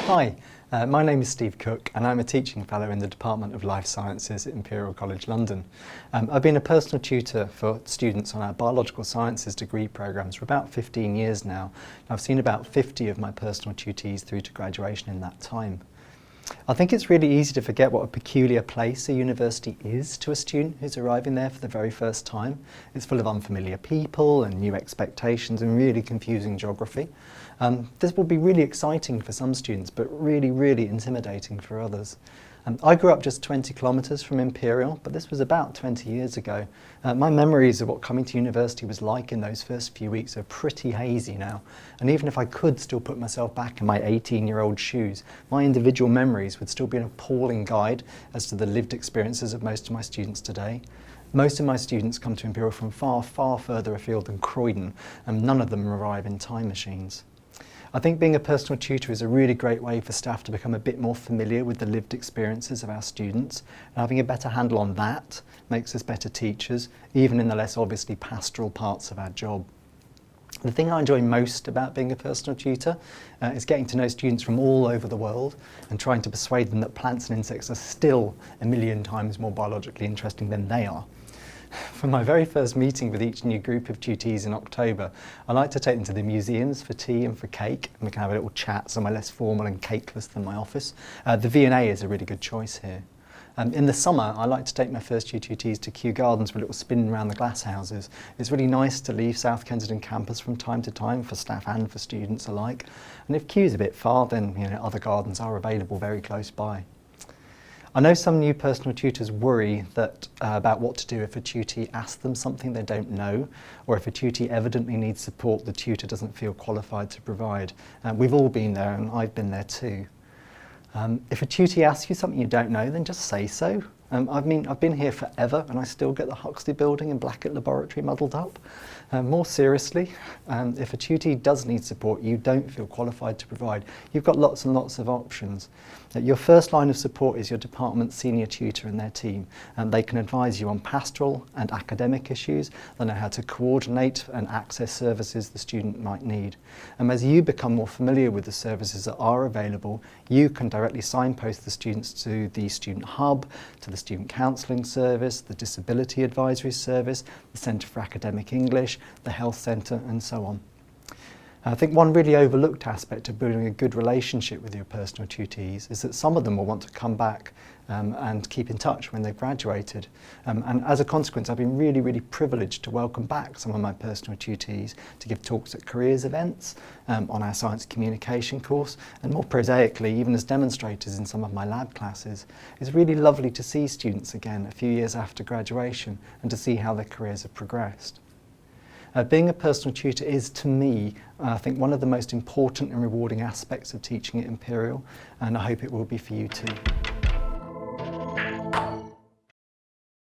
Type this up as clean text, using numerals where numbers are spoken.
Hi, my name is Steve Cook and I'm a teaching fellow in the Department of Life Sciences at Imperial College London. I've been a personal tutor for students on our biological sciences degree programmes for about 15 years now. I've seen about 50 of my personal tutees through to graduation in that time. I think it's really easy to forget what a peculiar place a university is to a student who's arriving there for the very first time. It's full of unfamiliar people and new expectations and really confusing geography. This will be really exciting for some students, but really intimidating for others. I grew up just 20 kilometres from Imperial, but this was about 20 years ago. My memories of what coming to university was like in those first few weeks are pretty hazy now. And even if I could still put myself back in my 18-year-old shoes, my individual memories would still be an appalling guide as to the lived experiences of most of my students today. Most of my students come to Imperial from far further afield than Croydon, and none of them arrive in time machines. I think being a personal tutor is a really great way for staff to become a bit more familiar with the lived experiences of our students, and having a better handle on that makes us better teachers, even in the less obviously pastoral parts of our job. The thing I enjoy most about being a personal tutor is getting to know students from all over the world and trying to persuade them that plants and insects are still a million times more biologically interesting than they are. For my very first meeting with each new group of tutees in October, I like to take them to the museums for tea and for cake, and we can have a little chat somewhere less formal and cakeless than my office. The V&A is a really good choice here. In the summer, I like to take my first year tutees to Kew Gardens for a little spin around the glass houses. It's really nice to leave South Kensington campus from time to time for staff and for students alike. And if Kew's a bit far, then other gardens are available very close by. I know some new personal tutors worry about what to do if a tutee asks them something they don't know, or if a tutee evidently needs support the tutor doesn't feel qualified to provide. We've all been there, and I've been there too. If a tutee asks you something you don't know, then just say so. I've been here forever and I still get the Huxley building and Blackett laboratory muddled up. More seriously, if a tutee does need support you don't feel qualified to provide, you've got lots and lots of options. Your first line of support is your department's senior tutor and their team, and they can advise you on pastoral and academic issues. They know how to coordinate and access services the student might need. And as you become more familiar with the services that are available, you can directly signpost the students to the student hub, to the student counselling service, the disability advisory service, the Centre for Academic English, the health centre, and so on. I think one really overlooked aspect of building a good relationship with your personal tutees is that some of them will want to come back and keep in touch when they've graduated. And as a consequence, I've been really privileged to welcome back some of my personal tutees to give talks at careers events, on our science communication course, and more prosaically, even as demonstrators in some of my lab classes. It's really lovely to see students again a few years after graduation and to see how their careers have progressed. Being a personal tutor is, to me, I think one of the most important and rewarding aspects of teaching at Imperial, and I hope it will be for you too.